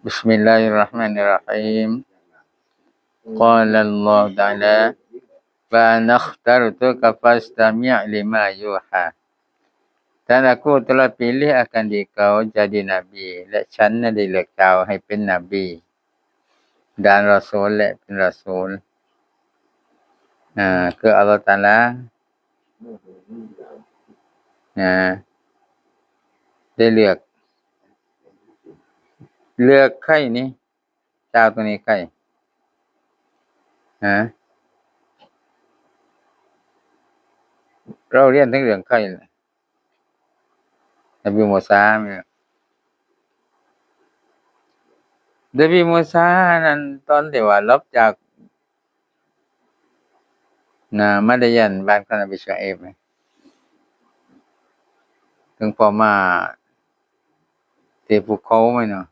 بسم الله الرحمن الرحيم قال الله تعالى فأنا اخترتك فاستمع لما يوحى ท่านaku telah pilih akan dikau jadi nabi และฉันได้เลือกเจ้าให้เป็นนบีdan rasul และเป็นรอซูลคือ Allah Taala ได้เลือกใครนี่เจ้าตัวนี้ใครเราเรียนถึงเรื่องใครนบีมูซาเนี่ยนบีมูซานั้นตอนที่ว่าลบจากมัดยันบ้านของนบีชูเอฟถึงพอมาที่ภูเขาไหมเนาะ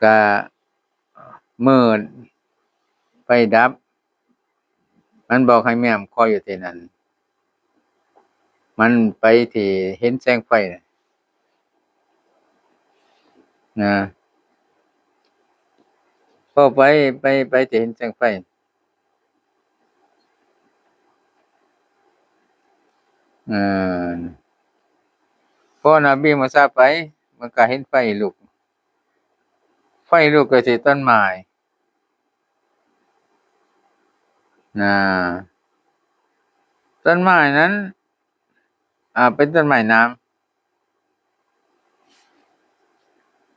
ก็มืดไฟดับมันบอกให้แม่มคอยอยู่ที่นั่นมันไปที่เห็นแสงไฟนะพอไปที่เห็นแสงไฟพอนบีมูซาไปมันก็เห็นไฟลุกก็ที่ต้นไม้ต้นไม้นั้นเป็นต้นไม้น้ำ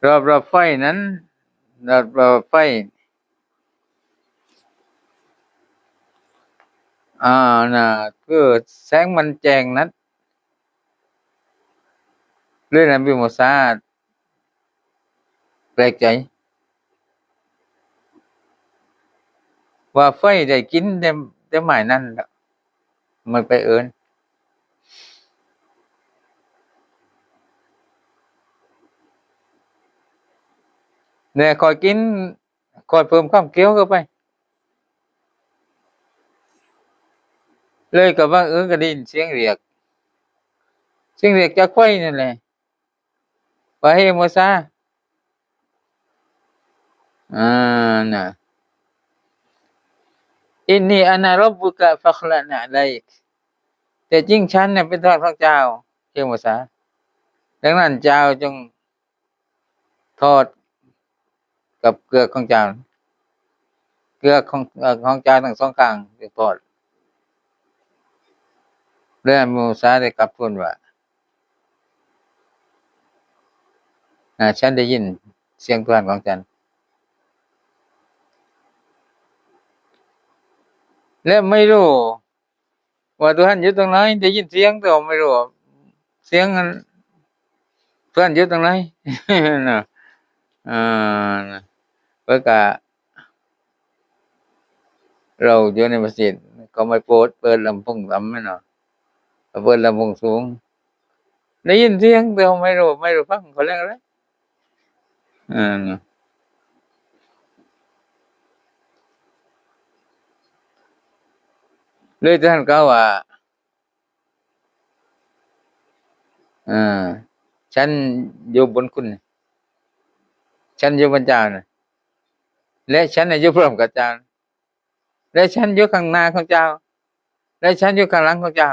รอบๆไฟนั้นรอบๆไฟคือแสงมันแจ้งนั้นเลยนบีมูซาแปลกใจว่าไฟได้กินแต่ไม้นั้นมันไปเอิ้นเนี่ยคอยกินคอยเพิ่มความเคี้ยวเข้าไปเลยก็ว่าก็ได้ยินเสียงเรียกจากไฟนั่นแหละว่าเฮ้มูซาน่ะอินนีอานาร็อบบุกะฟักละนะอะลัยกแต่จริงฉันเนี่ยเป็นทอดของเจ้าเฮ้มูซาดังนั้นเจ้าจงทอดกับเกลือของเจ้าเกลือของเจ้าทั้งสองข้างทอดแล้วมูซาได้กลับทูลว่าฉันได้ยินเสียงทูลของฉันและไม่รู้ว่าทูลอยู่ตรงไหนได้ยินเสียงแต่ไม่รู้เสียงทูลอยู่ตรงไหนน่ะเพราะก็เราอยู่ในมัสยิดก็ไม่เปิดลำโพงต่ำมั้ยเนาะเปิดลำโพงสูงได้ยินเสียงแต่ไม่รู้ฟังเขาเรียกอะไรเลยท่านกล่าวว่าฉันอยู่บนคุณฉันอยู่บนเจ้าน่ะและฉันอยู่พร้อมกับเจ้าและฉันอยู่ข้างหน้าของเจ้าและฉันอยู่ข้างหลังของเจ้า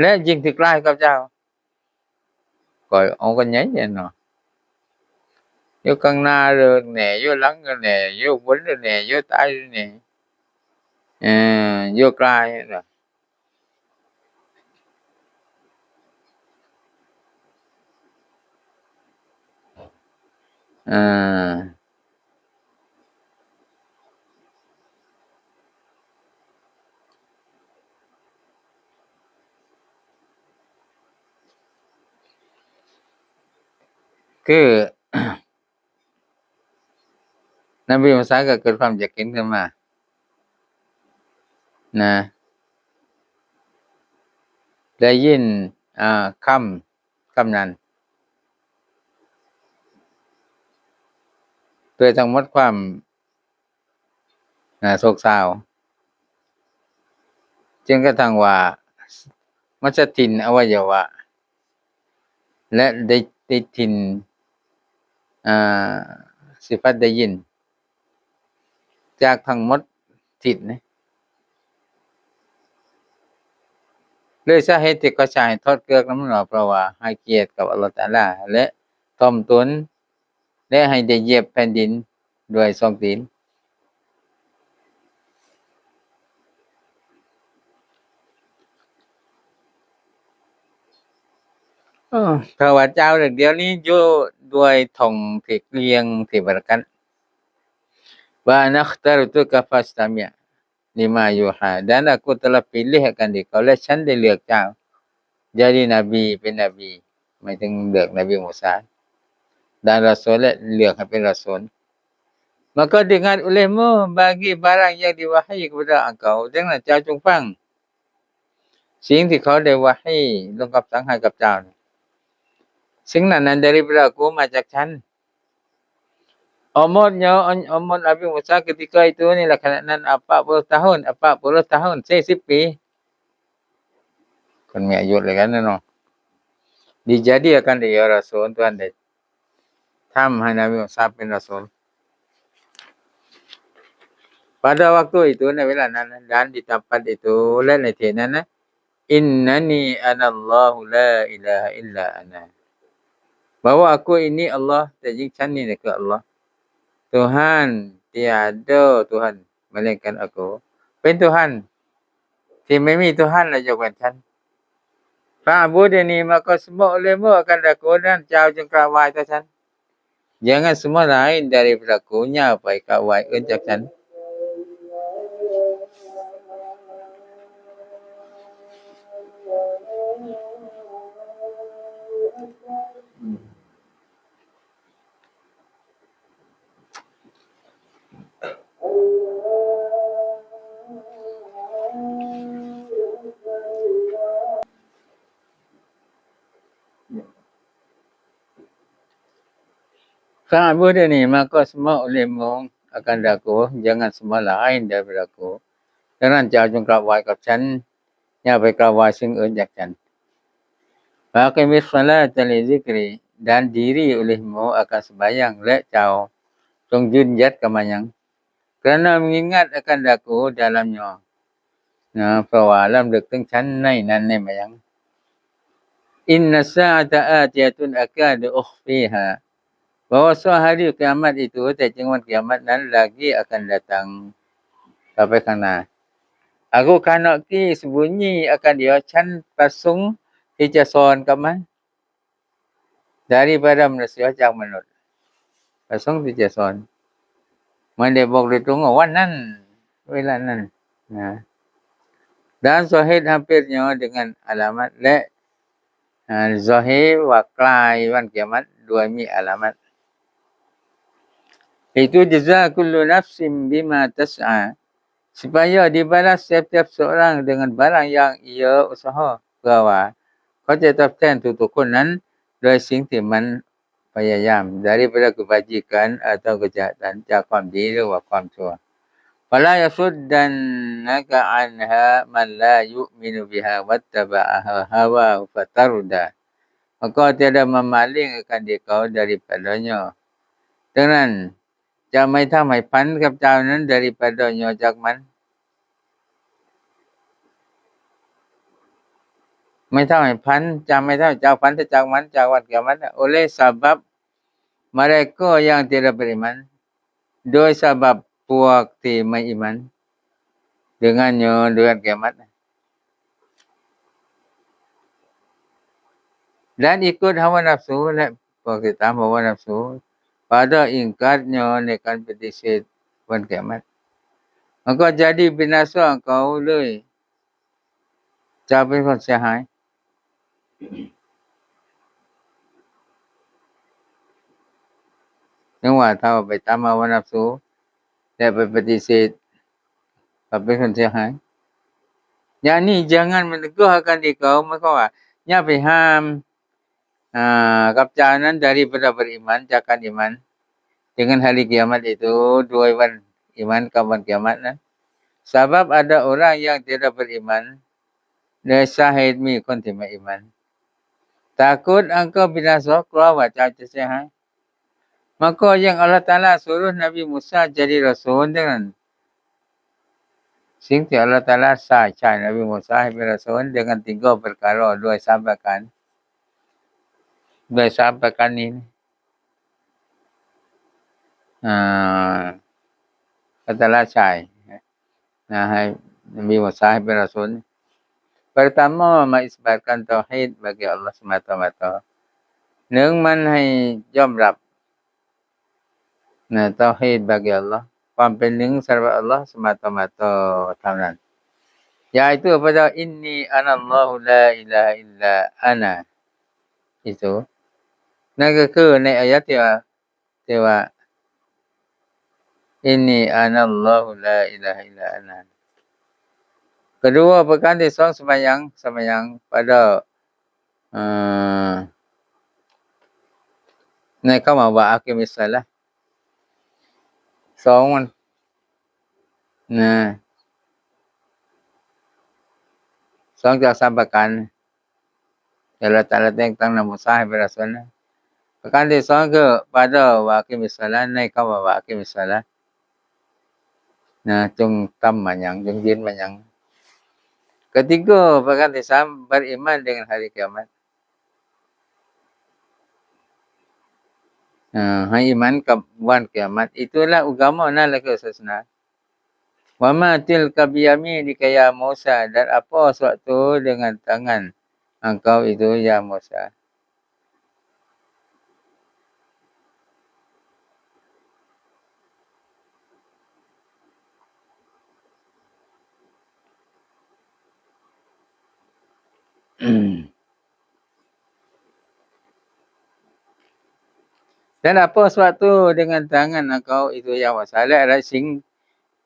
และยิ่งที่ใกล้กับเจ้าก็เอากันใหญ่เนาะอยู่ข้างหน้าrồi nèอยู่หลังrồi nèอยู่บนrồi nèอยู่ใต้rồi nèอยู่ไกลน่ะคือนบีมูซาก็เกิดความอยากเห็นขึ้นมานะได้ยินคำนั้นด้วยทั้งหมดความโศกเศร้าจึงกระทั่งว่ามันจะทิ่นอวัยวะและได้ ติดถิ่นสิฟัตได้ยินจากทั้งหมดทิศนะเลยสาเหตุที่เขาใช้ทอดเกลือกน้ำหนอเพราะว่าให้เกียรติกับอัลเลาะห์ตะอาลาและถ่อมตนและให้ได้เหยียบแผ่นดินด้วยสองตีนพระว่าเจ้าเดี๋ยวนี้อยู่ด้วยธงที่เกลียงที่บรกันwa nakhtaruka fastami' lima yuha dan aku telah pilih akan dikauและฉันได้เลือกเจ้า jadi nabi เป็นนบีหมายถึงเลือกนบีมูซา dan rasul และเลือกให้เป็นรอซูล maka dengan olehmu bagi barang yang diwahyi kepada engkau jangan เจ้าจงฟังสิ่งที่เขาได้วะให้ลงกับสั่งให้กับเจ้าสิ่งนั้นdaripada aku มาจากฉันumurnya umur Nabi Musa ketika itu ni laksanaan 40 tahun 40 ปีคนมีอายุเลยกันเนาะ dijadikan dia rasul Tuhan ได้ทำให้ Nabi Musa เป็น rasul pada waktu itu ในเวลานั้น dan di tempat itu และในที่นั้นนะ innani anallahu la ilaha illa ana bahwa aku ini Allah แต่จริงฉันนี่คือ Allah Tuhan tiada Tuhan melainkan aku เป็น Tuhan ที่ไม่มี Tuhan และยกเว้นฉัน Fa'budni maka semua olehmu akan aku dan เจ้าจงกราบไหว้ต่อฉัน Jangan semua lain daripada aku อย่าไปกราบไหว้อื่นจากฉันFa'budni maka semua olehmu akan aku jangan semua lain daripada aku ดังนั้นเจ้าจงกราบไหว้กับฉันอย่าไปกราบไหว้สิ่งอื่นจากฉัน Faqimis salata li zikri dan diri olehmu akan sembahyang และเจ้าจงยืนหยัดกับมันยัง kerana mengingat akan aku dalamnya นะเพราะว่าลำลึกถึงฉันในนั้นในมันยัง Inna sa'ata atiyatun akadu ukhfiha bahwa hari kiamat itu แต่จริงวันกิยามัตนั้น lagi akan datang sampaiข้างหน้า Aku kanaki sembunyi akan dia ฉันประสงค์ที่จะสอนกับมัน daripada manusia จากมนุษย์ประสงค์ที่จะสอนไม่ได้บอกโดยตรงว่าวันนั้นเวลานั้นนะ dan zahir hampirnya dengan alamat และzahir ว่าใกล้วันกิยามัตด้วยมีalamat itu jaza kullu nafsin bima tas'a supaya dibalas setiap seorang dengan barang yang ia usaha เพื่อว่าเขาจะตอบแทนทุกๆคนนั้นโดยสิ่งที่มันพยายาม daripada kebajikan atau kejahatan จากความดีหรือว่าความชั่ว fala yasuddannaka anha man la yu'minu biha wattaba'a hawa fatarda maka tiada memalingkan dikau daripadanya ดังนั้นจะไม่ทำให้พันกับเจ้านั้น daripadanya จากมันไม่ทำให้พันจะไม่ทำให้เจ้าพันจากมันจากวันกิยามัต oleh sebab mereka yang tidak beriman โดย sebab พวกที่ไม่อิมัน dengannya dengan kiamat dan ikut hawa nafsu และพวกที่ตาม hawa nafsu pada ingkarnya ในการปฏิเสธวันกิยามัต maka jadi binasa engkau เลยจะเป็นคนเสียหายนึกว่าถ้าไปตาม hawa nafsu และไปปฏิเสธก็เป็นคนเสียหาย yani jangan meneguhkan dikau หมายความว่าอย่าไปห้ามกับเจ้านั้น daripada beriman จากการอิมัน dengan hari kiamat itu ด้วยวันอิมันกับวันกิยามัตนั้น sebab ada orang yang tidak beriman โดยสาเหตุมีคนที่ไม่อิมัน takut engkau binasa kelawat caca-caca. Maka yang Allah Ta'ala suruh Nabi Musa jadi Rasul denganสิ่งที่ Allah Ta'ala ใช้ Nabi Musa ให้เป็น Rasul dengan 3 perkara ด้วย3 ประการด้วย3 ประการนี้Allah Ta'ala ใช้ให้ Nabi Musa ให้เป็น Rasul pertama mengisbatkan tauhid bagi Allah semata-mata 1มันให้ยอมรับเตาฮีด bagi Allah ความเป็นหนึ่งสำหรับ Allah semata-mata เท่านั้น yaitu pada inni anallahu la ilaha illa ana itu นั่นก็คือในอายะห์ที่ว่า inni anallahu la ilaha illa ana kedua perkaraที่2 sembahyang pada ในคำว่าอากิมิสซาละห์2มัน2จาก3ประการAllah Ta'ala แต่งตั้งนบีมูซาให้เป็นรอซูลนะประการที่2คือ pada wa aqimis salat ในคำว่า wa aqimis salat จงตั้งมั่นอย่างจงยืนมั่นอย่าง ketiga ประการที่3 beriman dengan hari kiamat ให้iman กับวัน kiamat itulah agamaนั่นแหละคือศาสนา wa ma tilka biyaminika ya Musa dan apa suatu dengan tangan engkau itu ya Musa dan apa suatu dengan tangan engkau itu ya Musa และอะไรสิ่ง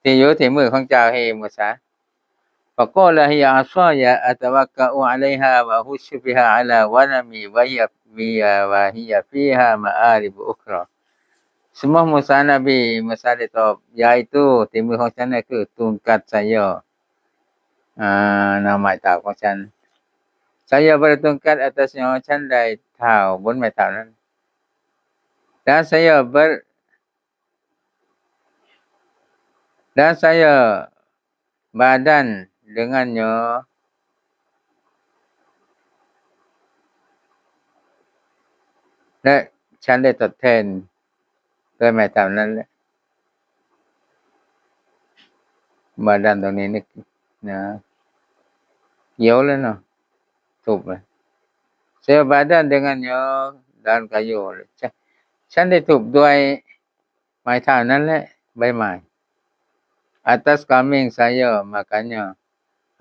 ที่อยู่ที่มือของเจ้าให้มูซา faqala hiya 'asaya atawakka'u 'alayha wa ahussu biha 'ala ghanami wa hiya fiha ma'arib ukhra semua Musa Nabi Musa ได้ตอบ yaitu ที่มือของฉันนั่นคือ tungkat saya nama ไม้เท้าของฉัน saya bertungkat atasnya ฉันได้เท้าบนไม้เท้านั้น dan saya badan dengannyaและฉันได้ตอบแทนด้วยไม้เท้านั้นแหละbadan ตรงนี้นี่นะเหี่ยวแล้วเนาะทุบเลย saya badan dengannya dan kayu ฉันได้ทุบด้วยไม้เท้านั้นแหละใบไม้ atas kambing saya makanya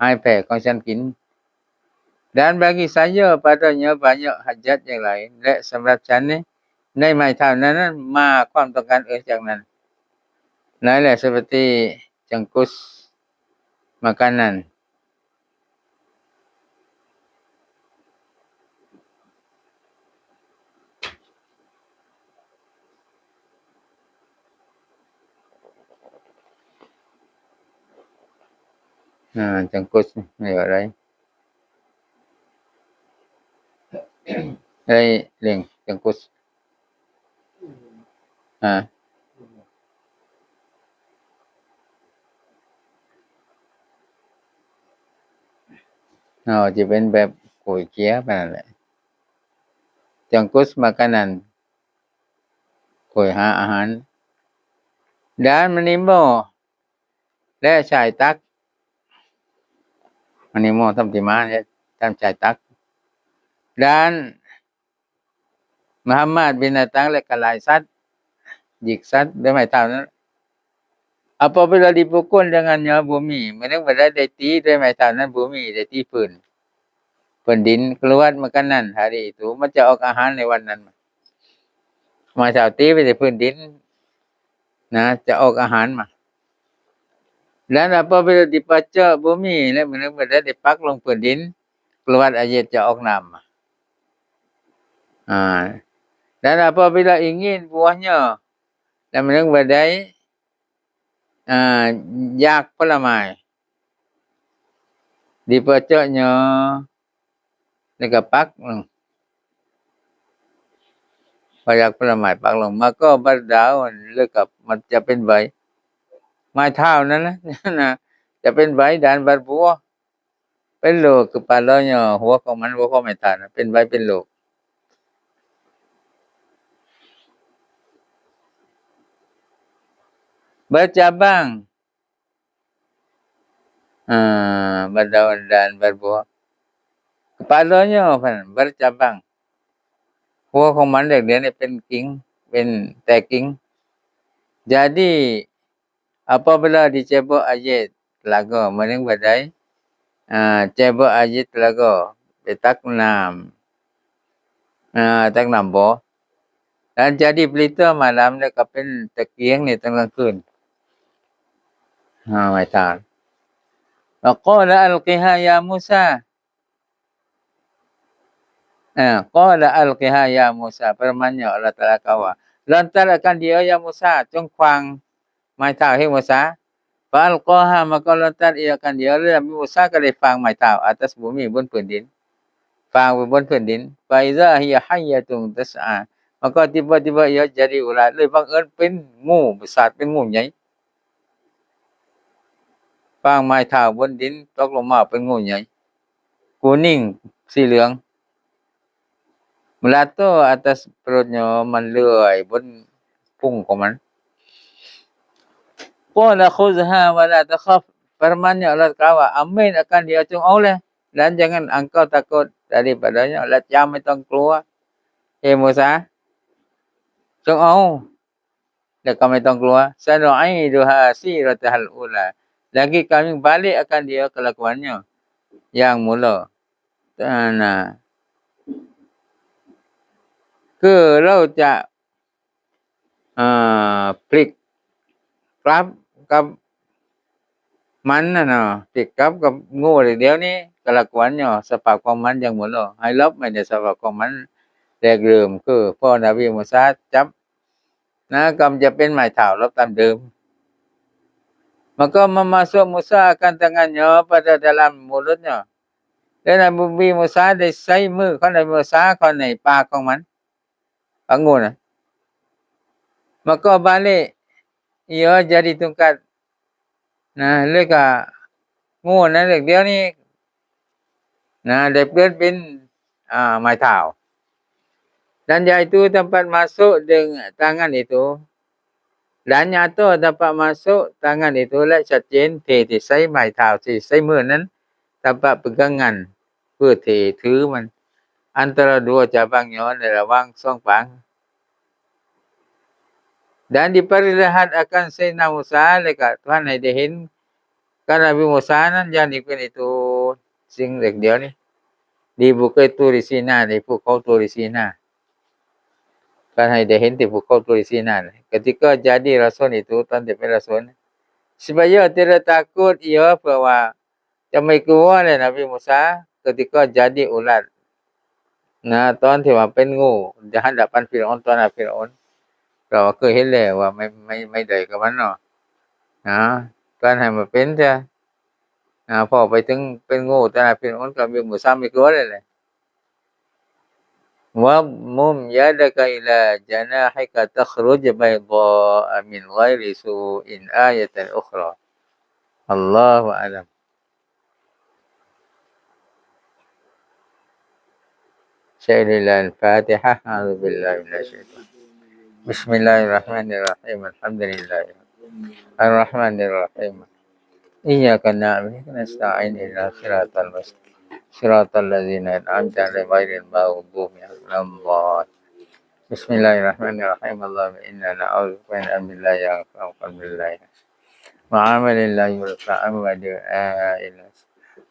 ให้แพะของฉันกิน dan bagi saya padanya banyak hajat yang lain และสำหรับฉันนี่ในไม้เท้านั้นมาความต้องการอื่นจากนั้นนั่นแหละ seperti jangkus makanan jangkus ni gọi đây đây liền jangkusจะเป็นแบบก๋วยเตี๋ยวไปนั่นแหละ jangkus makanan ก๋วยหาอาหาร dan menimba และชายตัก menimba ทำที่มาเนี่ยทำชายตัก dan Muhammad binatang และกระลายสัตว์หยิกสัตว์ด้วยไม้เท้านั้น apabila dipukul dengannya bumi เมื่อได้ตีด้วยไม้เท้านั้น bumi ได้ตีพื้นดิน keluar makanan hari itu มันจะออกอาหารในวันนั้นไม้เท้าตีไปที่พื้นดินนะจะออกอาหารมา dan apabila dipacak bumi และเมื่อได้ปักลงพื้นดิน keluar air จะออกน้ำ dan apabila ingin buahnya และเมื่อได้อยากผลไม้ dipacaknya แล้วก็ปัก พยักผลไม้ปักลงมาก็บัดดาวหรือกับมันจะเป็นใบไม้เท้านั้นนะจะเป็นใบด่านบัดบัวเป็นโลกคือปลาล้อยอหัวของมันหัวของไม้เท้านะเป็นใบเป็นโลกbercabang berdaun dan berbuah kepalanya bercabang หัวของมันเด็กๆนี่เป็นกิ่งเป็นแต่กิ่ง jadi apabila dicebok ayat telaga mending badai cebok ayat telaga ditaknam taknam boh dan jadi pelita malam ni ก็เป็นตะเกียงนี่ตอนกลางคืนไม่ทานوقال ألقها يا موسى قال ألقها يا موسى firman-Nya Allah Taala kata lontarkan dia ya Musa จงขวางไม้เท้าให้มูซา فألقاها maka lontar iakan dia Nabi Musa ก็ได้ฝังไม้เท้า atas bumi บนพื้นดินฝังไว้บนพื้นดิน فإذا هي حية تسعى maka tiba-tiba ia jadi ulat เลยบังเอิญเป็นงูปีศาจเป็นงูใหญ่ฝังไม้เท้าบนดินตกลงมาเป็นงูใหญ่ kuning สีเหลือง melatuh atas perutnya มันเลื้อยบนพุงของมัน qala khudhha wa la takhaf firman-Nya Allah kata amin akan dia จงเอาเลย dan jangan engkau takut daripadanya la jangan ไม่ต้องกลัวMusa จงเอาแล้วก็ไม่ต้องกลัว sanu'iduha siratahal ula lagi kami balik akan dia kelakuannya yang mulaคือเราจะพลิกกลับกับมันน่ะเนาะพลิกกลับกับงูเดี๋ยวนี้กะละกวนเนี่ยสภาพของมันอย่างหมดแล้วให้ลบไม่ได้สภาพของมันแรกเริ่มคือพ่อนบีมูซาจับนะกำจะเป็นไม้เท้าลบตามเดิม maka memasuk Musa akan tangannya pada dalam mulutnya dan Nabi Musa ได้ใส่มือของนบีมูซาเข้าในปากของมันงูน่ะ maka balik ia jadi tungkat nah เลยก็งูนั้นเดี๋ยวนี้nah ได้เปลี่ยนเป็นไม้เท้า dan yaitu tempat masuk dengan tangan itu dan nyata tempat masuk tangan itu และชัดเจนที่ใช้ไม้เท้าที่ใช้มือนั้น tempat pegangan เพื่อที่ถือมัน antara dua cabangnya ในระหว่างสองปาง dan diperlihat akan Sayyidina Musa และก็ท่านให้ได้เห็นกับนบีมูซานั้นอย่างนี้เป็นitu สิ่งเล็กเดียวนี้ di Bukit Turi Sina ในภูเขาตูริซีนาkanให้ได้เห็นที่ภูเขาตูริซีนา ketika jadi rasul itu ตอนที่เป็นrasul supaya tidak takut ia เพื่อว่าจะไม่กลัวเลยนบีมูซา ketika jadi ulat นะตอนที่ว่าเป็นงูในหะปันฟิรออนตอนนั้นฟิรออนเราเคยเห็นแล้วว่าไม่ได้กับมันเนาะตอนให้มาเป็นจ้ะพอไปถึงเป็นงูตอนนั้นฟิรออนก็มีมูซาไม่กลัวเลยแหละوَمُمْ يَدَكَ إِلَى جَنَاحِكَ تَخْرُجْ بَيْضَاءَ مِنْ غَيْرِ سُوءٍ آيَةً أُخْرَى الله أعلم شهد الله الفاتحة أعوذ بالله من الشيطان بسم الله الرحمن الرحيم الحمد لله الرحمن الرحيم إياك نعبد ونستعين إلى صراط المستقيم صراط الذين أنعمت عليهم غير المغضوب عليهم ولا بسم الله الرحمن الرحيم اللهم إنا نعوذ بك من أمر لا ينفع وقلب لا يخشى وعمل لا يرفع ودعاء لا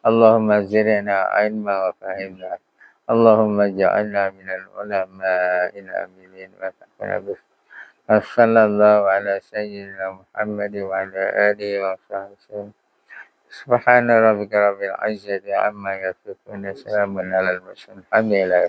اللهم زدنا علما وفهمنا اللهم اجعلنا من العلماء العاملين وفقنا به صلى الله على سيدنا محمد وعلى آله وصحبه وسلم سبحان ربك رب العزة عما يصفون وسلام على المرسلين الحمد لله